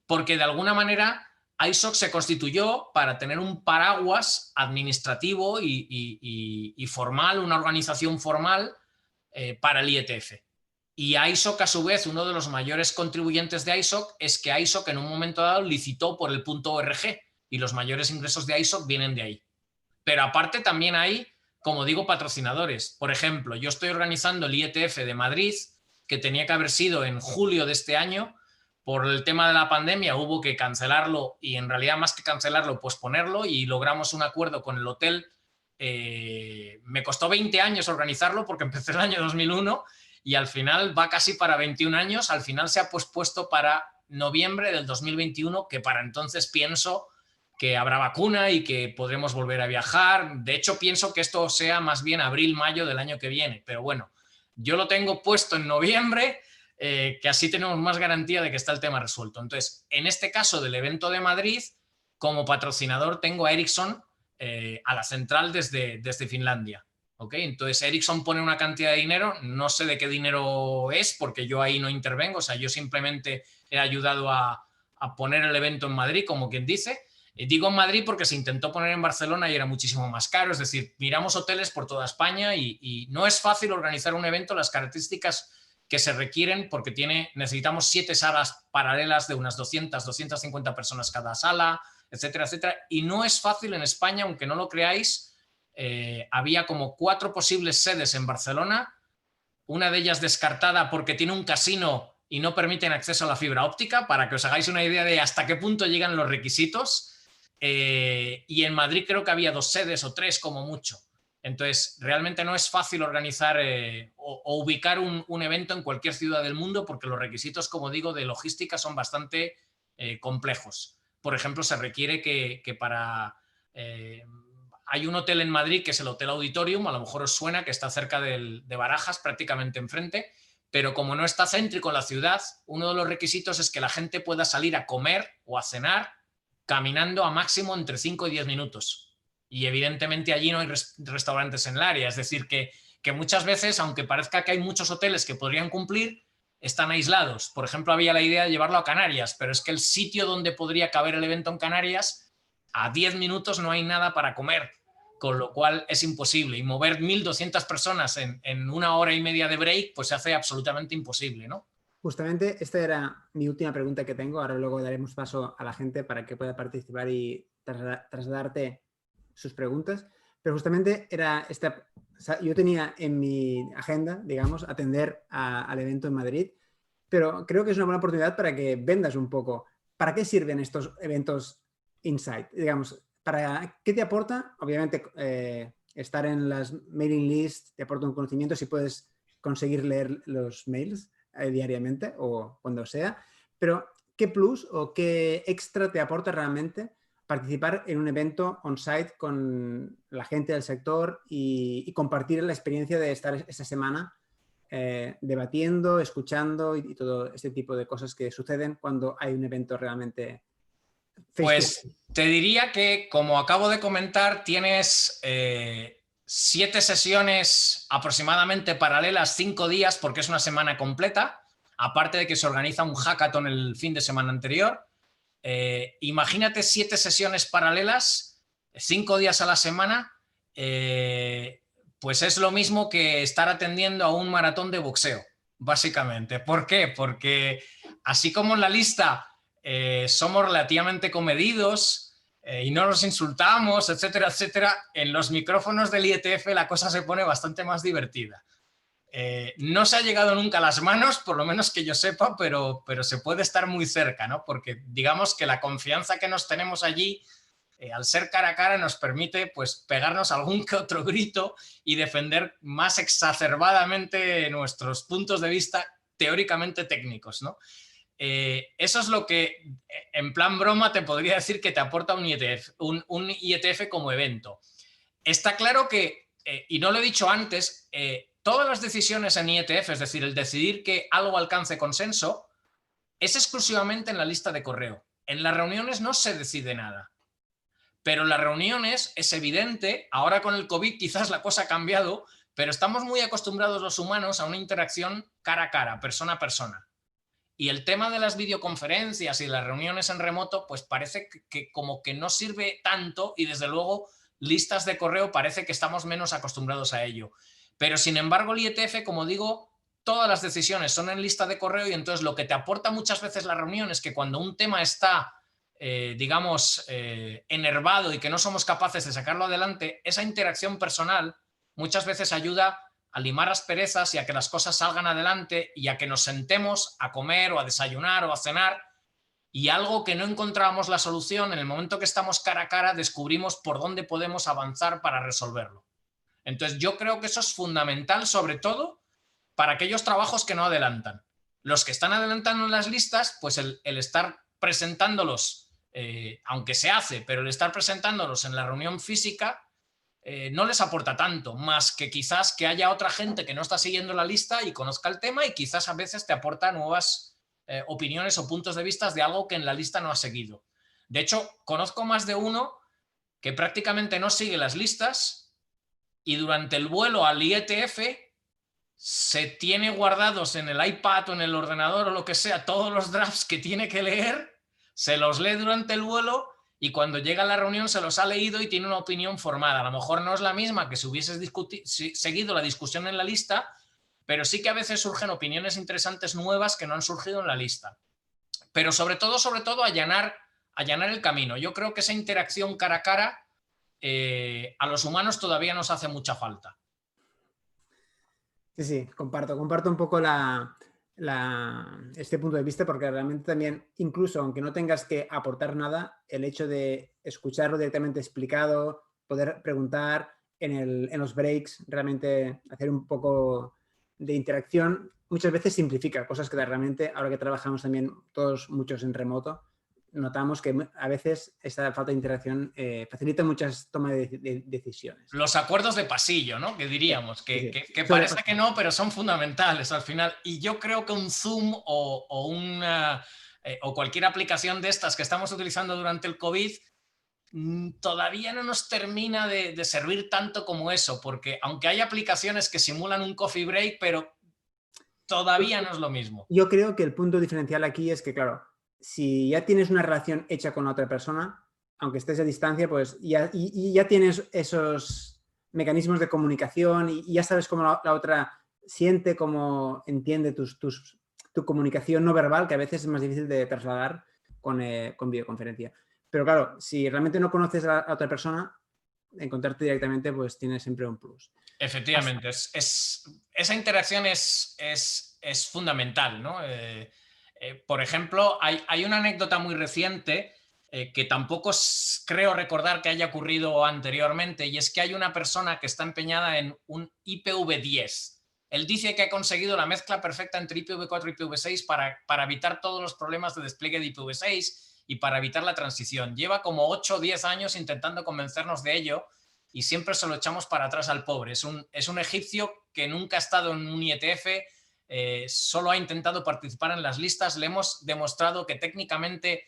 B: Porque de alguna manera ISOC se constituyó para tener un paraguas administrativo y formal, una organización formal para el IETF. Y ISOC, a su vez, uno de los mayores contribuyentes de ISOC es que ISOC en un momento dado licitó por el .org y los mayores ingresos de ISOC vienen de ahí. Pero aparte también hay, como digo, patrocinadores. Por ejemplo, yo estoy organizando el IETF de Madrid, que tenía que haber sido en julio de este año. Por el tema de la pandemia hubo que cancelarlo y en realidad más que cancelarlo, posponerlo y logramos un acuerdo con el hotel. Me costó 20 años organizarlo porque empecé el año 2001 y al final va casi para 21 años. Al final se ha pospuesto para noviembre del 2021, que para entonces pienso que habrá vacuna y que podremos volver a viajar. De hecho, pienso que esto sea más bien abril-mayo del año que viene. Pero bueno, yo lo tengo puesto en noviembre, que así tenemos más garantía de que está el tema resuelto. Entonces, en este caso del evento de Madrid, como patrocinador tengo a Ericsson a la central desde Finlandia. ¿Okay? Entonces, Ericsson pone una cantidad de dinero, no sé de qué dinero es, porque yo ahí no intervengo, o sea, yo simplemente he ayudado a poner el evento en Madrid, como quien dice. Digo en Madrid porque se intentó poner en Barcelona y era muchísimo más caro, es decir, miramos hoteles por toda España y no es fácil organizar un evento, las características que se requieren, porque necesitamos 7 salas paralelas de unas 200, 250 personas cada sala, etcétera, etcétera, y no es fácil en España, aunque no lo creáis. Había como 4 posibles sedes en Barcelona, una de ellas descartada porque tiene un casino y no permiten acceso a la fibra óptica, para que os hagáis una idea de hasta qué punto llegan los requisitos. Y en Madrid creo que había 2 sedes o 3 como mucho. Entonces, realmente no es fácil organizar o ubicar un evento en cualquier ciudad del mundo, porque los requisitos, como digo, de logística son bastante complejos. Por ejemplo, se requiere que para hay un hotel en Madrid que es el Hotel Auditorium, a lo mejor os suena, que está cerca de Barajas, prácticamente enfrente, pero como no está céntrico en la ciudad, uno de los requisitos es que la gente pueda salir a comer o a cenar caminando a máximo entre 5 y 10 minutos. Y evidentemente allí no hay restaurantes en el área, es decir, que muchas veces, aunque parezca que hay muchos hoteles que podrían cumplir, están aislados. Por ejemplo, había la idea de llevarlo a Canarias, pero es que el sitio donde podría caber el evento en Canarias, a 10 minutos no hay nada para comer, con lo cual es imposible. Y mover 1.200 personas en 1 hora y media de break, pues se hace absolutamente imposible, ¿no?
A: Justamente esta era mi última pregunta que tengo. Ahora luego daremos paso a la gente para que pueda participar y trasladarte sus preguntas. Pero justamente era esta... O sea, yo tenía en mi agenda, digamos, atender al evento en Madrid, pero creo que es una buena oportunidad para que vendas un poco. ¿Para qué sirven estos eventos Insight? Digamos, ¿qué te aporta? Obviamente, estar en las mailing lists te aporta un conocimiento si puedes conseguir leer los mails diariamente o cuando sea, pero ¿qué plus o qué extra te aporta realmente participar en un evento on-site con la gente del sector y compartir la experiencia de estar esa semana debatiendo, escuchando y todo este tipo de cosas que suceden cuando hay un evento realmente
B: Pues te diría que, como acabo de comentar, tienes 7 sesiones aproximadamente paralelas, 5 días, porque es una semana completa, aparte de que se organiza un hackathon el fin de semana anterior. Imagínate 7 sesiones paralelas, 5 días a la semana, pues es lo mismo que estar atendiendo a un maratón de boxeo, básicamente. ¿Por qué? Porque así como en la lista somos relativamente comedidos y no nos insultamos, etcétera, etcétera, en los micrófonos del IETF la cosa se pone bastante más divertida. No se ha llegado nunca a las manos, por lo menos que yo sepa, pero se puede estar muy cerca, ¿no? Porque digamos que la confianza que nos tenemos allí, al ser cara a cara, nos permite pues pegarnos algún que otro grito y defender más exacerbadamente nuestros puntos de vista teóricamente técnicos, ¿no? Eso es lo que, en plan broma, te podría decir que te aporta un IETF como evento. Está claro que, y no lo he dicho antes, todas las decisiones en IETF, es decir, el decidir que algo alcance consenso, es exclusivamente en la lista de correo. En las reuniones no se decide nada. Pero en las reuniones es evidente, ahora con el COVID quizás la cosa ha cambiado, pero estamos muy acostumbrados los humanos a una interacción cara a cara, persona a persona. Y el tema de las videoconferencias y las reuniones en remoto, pues parece que como que no sirve tanto, y desde luego listas de correo parece que estamos menos acostumbrados a ello. Pero sin embargo el IETF, como digo, todas las decisiones son en lista de correo, y entonces lo que te aporta muchas veces la reunión es que cuando un tema está, digamos, enervado y que no somos capaces de sacarlo adelante, esa interacción personal muchas veces ayuda a limar asperezas y a que las cosas salgan adelante y a que nos sentemos a comer o a desayunar o a cenar, y algo que no encontrábamos la solución, en el momento que estamos cara a cara descubrimos por dónde podemos avanzar para resolverlo. Entonces yo creo que eso es fundamental, sobre todo para aquellos trabajos que no adelantan. Los que están adelantando en las listas, pues el estar presentándolos, aunque se hace, pero el estar presentándolos en la reunión física no les aporta tanto, más que quizás que haya otra gente que no está siguiendo la lista y conozca el tema, y quizás a veces te aporta nuevas opiniones o puntos de vista de algo que en la lista no ha seguido. De hecho, conozco más de uno que prácticamente no sigue las listas y durante el vuelo al IETF se tiene guardados en el iPad o en el ordenador o lo que sea todos los drafts que tiene que leer, se los lee durante el vuelo y cuando llega a la reunión se los ha leído y tiene una opinión formada. A lo mejor no es la misma que si hubieses seguido la discusión en la lista, pero sí que a veces surgen opiniones interesantes nuevas que no han surgido en la lista. Pero sobre todo allanar el camino. Yo creo que esa interacción cara a cara a los humanos todavía nos hace mucha falta.
A: Sí, comparto un poco este punto de vista, porque realmente también, incluso aunque no tengas que aportar nada, el hecho de escucharlo directamente explicado, poder preguntar en los breaks, realmente hacer un poco de interacción, muchas veces simplifica cosas que realmente, ahora que trabajamos también todos muchos en remoto, notamos que a veces esta falta de interacción facilita muchas tomas de decisiones.
B: Los acuerdos de pasillo, ¿no? Que diríamos,
A: Sí.
B: que parece que no, pero son fundamentales al final. Y yo creo que un Zoom o cualquier aplicación de estas que estamos utilizando durante el COVID todavía no nos termina de servir tanto como eso, porque aunque hay aplicaciones que simulan un coffee break, pero todavía no es lo mismo.
A: Yo creo que el punto diferencial aquí es que, claro, si ya tienes una relación hecha con la otra persona, aunque estés a distancia, pues ya tienes esos mecanismos de comunicación y ya sabes cómo la otra siente, cómo entiende tu comunicación no verbal, que a veces es más difícil de trasladar con videoconferencia. Pero claro, si realmente no conoces a la otra persona, encontrarte directamente pues tiene siempre un plus.
B: Efectivamente, esa interacción es fundamental, ¿no? Por ejemplo, hay una anécdota muy reciente que tampoco creo recordar que haya ocurrido anteriormente, y es que hay una persona que está empeñada en un IPv10. Él dice que ha conseguido la mezcla perfecta entre IPv4 y IPv6 para evitar todos los problemas de despliegue de IPv6 y para evitar la transición. Lleva como 8 o 10 años intentando convencernos de ello y siempre se lo echamos para atrás al pobre. Es un egipcio que nunca ha estado en un IETF, solo ha intentado participar en las listas. Le hemos demostrado que técnicamente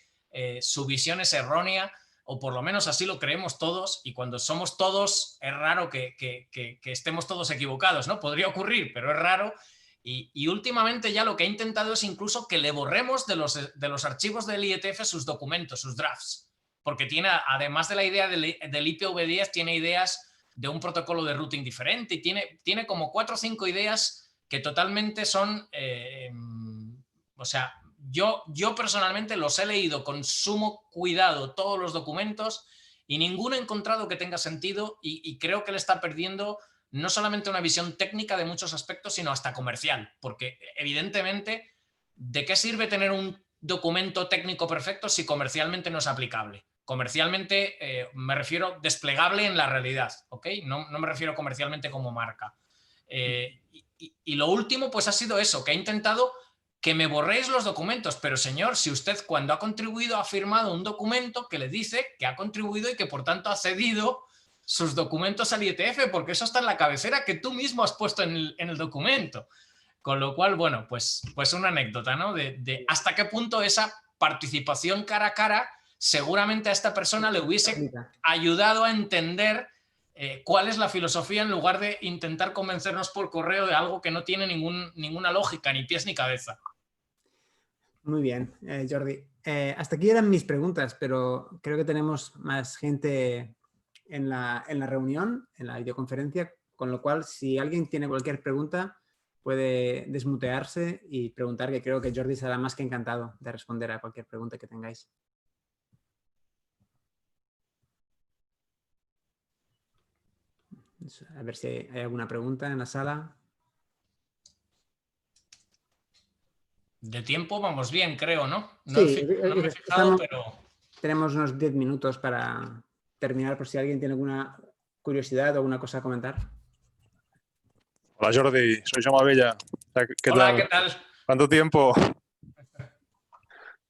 B: su visión es errónea, o por lo menos así lo creemos todos, y cuando somos todos es raro que estemos todos equivocados, ¿no? Podría ocurrir, pero es raro. Y últimamente ya lo que ha intentado es incluso que le borremos de los archivos del IETF sus documentos, sus drafts, porque tiene, además de la idea del IPv10, tiene ideas de un protocolo de routing diferente y tiene como 4 o 5 ideas que totalmente son... o sea, yo personalmente los he leído con sumo cuidado todos los documentos y ninguno he encontrado que tenga sentido, y creo que le está perdiendo no solamente una visión técnica de muchos aspectos, sino hasta comercial, porque evidentemente, ¿de qué sirve tener un documento técnico perfecto si comercialmente no es aplicable? Comercialmente me refiero desplegable en la realidad, ¿ok? No me refiero comercialmente como marca. Y lo último pues ha sido eso, que ha intentado que me borréis los documentos, pero señor, si usted cuando ha contribuido ha firmado un documento que le dice que ha contribuido y que por tanto ha cedido sus documentos al IETF, porque eso está en la cabecera que tú mismo has puesto en el documento. Con lo cual, bueno, pues una anécdota, ¿no? De hasta qué punto esa participación cara a cara seguramente a esta persona le hubiese ayudado a entender cuál es la filosofía, en lugar de intentar convencernos por correo de algo que no tiene ninguna lógica, ni pies ni cabeza.
A: Muy bien, Jordi. Hasta aquí eran mis preguntas, pero creo que tenemos más gente en la reunión, en la videoconferencia, con lo cual, si alguien tiene cualquier pregunta, puede desmutearse y preguntar, que creo que Jordi será más que encantado de responder a cualquier pregunta que tengáis. A ver si hay alguna pregunta en la sala.
B: De tiempo vamos bien, creo, ¿no?
A: No me he fijado,
B: pero...
A: Tenemos unos 10 minutos para terminar, por si alguien tiene alguna curiosidad o alguna cosa a comentar.
C: Hola Jordi, soy Jaume Abella.
B: Hola, ¿qué tal?
C: ¿Cuánto tiempo?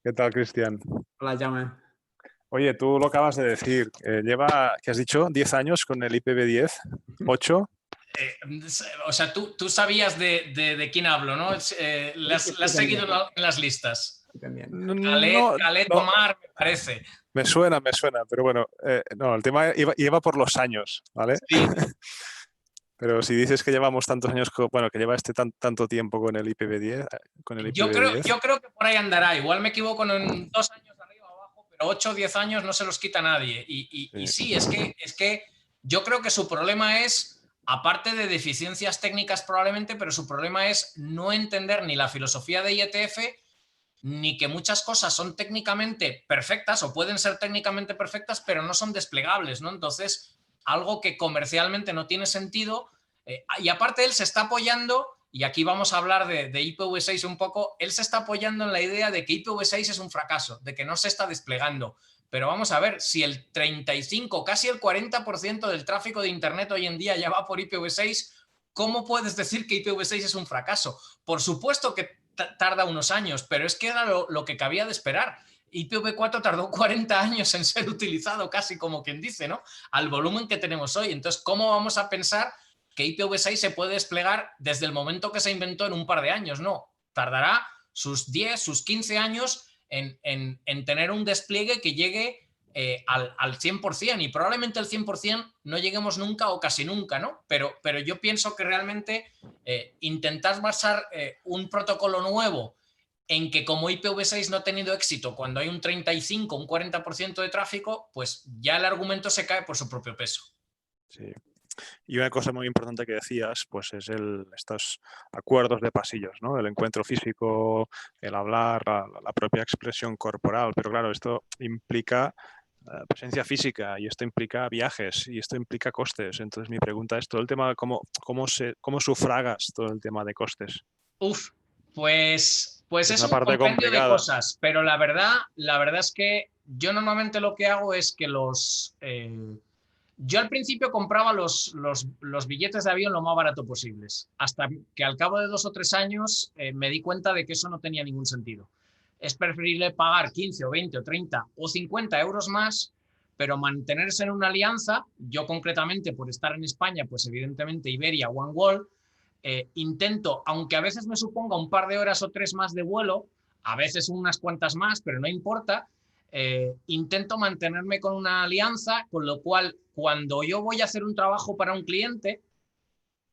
C: ¿Qué tal, Cristian?
A: Hola, Jaume.
C: Oye, tú lo acabas de decir. ¿Qué has dicho? ¿10 años con el IPv10? ¿8?
B: O sea, tú sabías de quién hablo, ¿no? ¿Le has seguido en las listas?
A: También.
B: Calet, Omar, me parece.
C: Me suena, pero bueno, no, el tema iba por los años, ¿vale?
B: Sí.
C: Pero si dices que llevamos tantos años, bueno, que lleva tanto tiempo con el IPv10,
B: Yo creo que por ahí andará. Igual me equivoco en 2 años arriba o abajo, pero 8 o 10 años no se los quita nadie. Y sí, es que yo creo que su problema es, aparte de deficiencias técnicas probablemente, pero su problema es no entender ni la filosofía de IETF, ni que muchas cosas son técnicamente perfectas o pueden ser técnicamente perfectas, pero no son desplegables, ¿no? Entonces, algo que comercialmente no tiene sentido, y aparte él se está apoyando, y aquí vamos a hablar de IPv6 un poco, él se está apoyando en la idea de que IPv6 es un fracaso, de que no se está desplegando. Pero vamos a ver, si el 35, casi el 40% del tráfico de Internet hoy en día ya va por IPv6, ¿cómo puedes decir que IPv6 es un fracaso? Por supuesto que tarda unos años, pero es que era lo que cabía de esperar. IPv4 tardó 40 años en ser utilizado, casi como quien dice, ¿no? Al volumen que tenemos hoy. Entonces, ¿cómo vamos a pensar que IPv6 se puede desplegar desde el momento que se inventó en un par de años? No, tardará sus 10, sus 15 años en tener un despliegue que llegue al 100%, y probablemente al 100% no lleguemos nunca o casi nunca, ¿no? Pero yo pienso que realmente intentar basar un protocolo nuevo en que como IPv6 no ha tenido éxito cuando hay un 35, un 40% de tráfico, pues ya el argumento se cae por su propio peso.
C: Sí. Y una cosa muy importante que decías, pues es estos acuerdos de pasillos, ¿no? El encuentro físico, el hablar, la propia expresión corporal. Pero claro, esto implica presencia física, y esto implica viajes, y esto implica costes. Entonces mi pregunta es todo el tema de cómo sufragas todo el tema de costes.
B: Uf, pues es
C: una
B: un
C: parte
B: compendio de
C: complicada.
B: cosas, pero la verdad es que yo normalmente lo que hago es que yo al principio compraba los billetes de avión lo más barato posibles, hasta que al cabo de 2 o 3 años me di cuenta de que eso no tenía ningún sentido. Es preferible pagar 15 o 20 o 30 o 50 euros más, pero mantenerse en una alianza. Yo concretamente, por estar en España, pues evidentemente Iberia, OneWorld, intento, aunque a veces me suponga un par de horas o 3 más de vuelo, a veces unas cuantas más, pero no importa, intento mantenerme con una alianza, con lo cual cuando yo voy a hacer un trabajo para un cliente,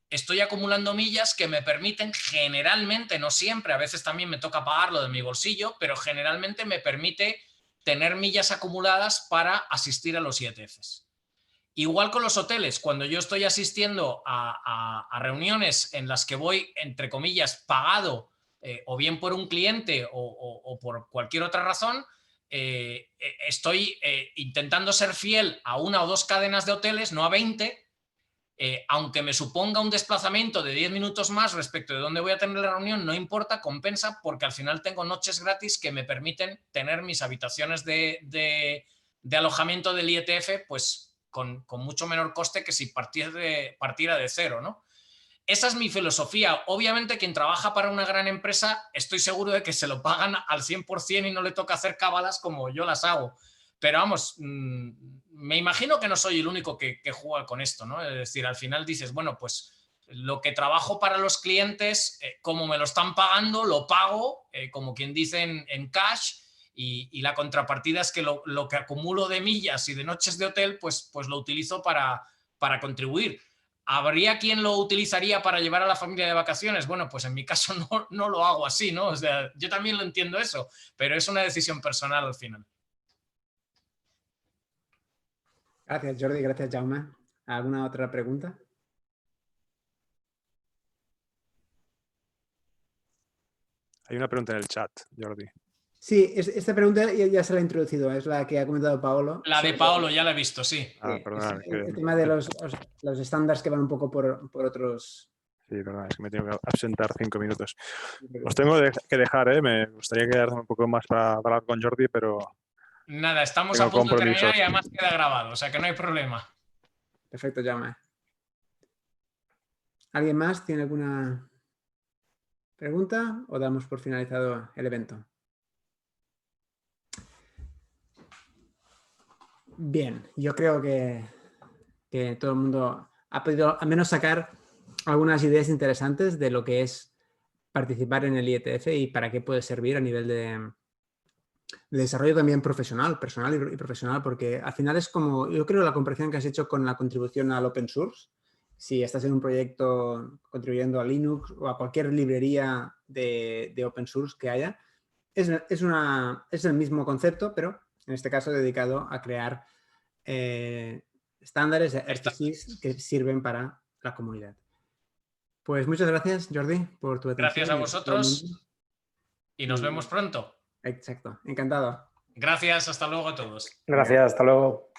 B: estoy acumulando millas que me permiten generalmente, no siempre, a veces también me toca pagarlo de mi bolsillo, pero generalmente me permite tener millas acumuladas para asistir a los IETFs. Igual con los hoteles, cuando yo estoy asistiendo a reuniones en las que voy, entre comillas, pagado, o bien por un cliente o por cualquier otra razón, estoy intentando ser fiel a 1 o 2 cadenas de hoteles, no a 20, aunque me suponga un desplazamiento de 10 minutos más respecto de dónde voy a tener la reunión, no importa, compensa, porque al final tengo noches gratis que me permiten tener mis habitaciones de alojamiento del IETF, pues con mucho menor coste que si partiera de cero, ¿no? Esa es mi filosofía. Obviamente, quien trabaja para una gran empresa, estoy seguro de que se lo pagan al 100% y no le toca hacer cábalas como yo las hago. Pero vamos, me imagino que no soy el único que juega con esto, ¿no? Es decir, al final dices, bueno, pues lo que trabajo para los clientes, como me lo están pagando, lo pago, como quien dice, en cash, y la contrapartida es que lo que acumulo de millas y de noches de hotel, pues lo utilizo para contribuir. ¿Habría quien lo utilizaría para llevar a la familia de vacaciones? Bueno, pues en mi caso no lo hago así, ¿no? O sea, yo también lo entiendo eso, pero es una decisión personal al final.
A: Gracias, Jordi. Gracias, Jaume. ¿Alguna otra pregunta?
C: Hay una pregunta en el chat, Jordi.
A: Sí, esta pregunta ya se la he introducido, es la que ha comentado Paolo.
B: La de Paolo ya la he visto, sí.
C: Perdón.
A: El tema de los estándares que van un poco por otros...
C: Sí, perdón, es que me tengo que absentar 5 minutos. Os tengo que dejar, ¿eh? Me gustaría quedarme un poco más para hablar con Jordi, pero...
B: Nada, estamos a punto de terminar y además queda grabado, o sea que no hay problema.
A: Perfecto, Jaume. ¿Alguien más tiene alguna pregunta o damos por finalizado el evento? Bien, yo creo que todo el mundo ha podido al menos sacar algunas ideas interesantes de lo que es participar en el IETF y para qué puede servir a nivel de desarrollo también profesional, personal y profesional, porque al final es como, yo creo, la comparación que has hecho con la contribución al open source. Si estás en un proyecto contribuyendo a Linux o a cualquier librería de open source que haya, es el mismo concepto, pero en este caso dedicado a crear estándares de RFCs que sirven para la comunidad. Pues muchas gracias, Jordi, por tu atención.
B: Gracias a vosotros y nos vemos pronto.
A: Exacto, encantado.
B: Gracias, hasta luego a todos.
D: Gracias, hasta luego.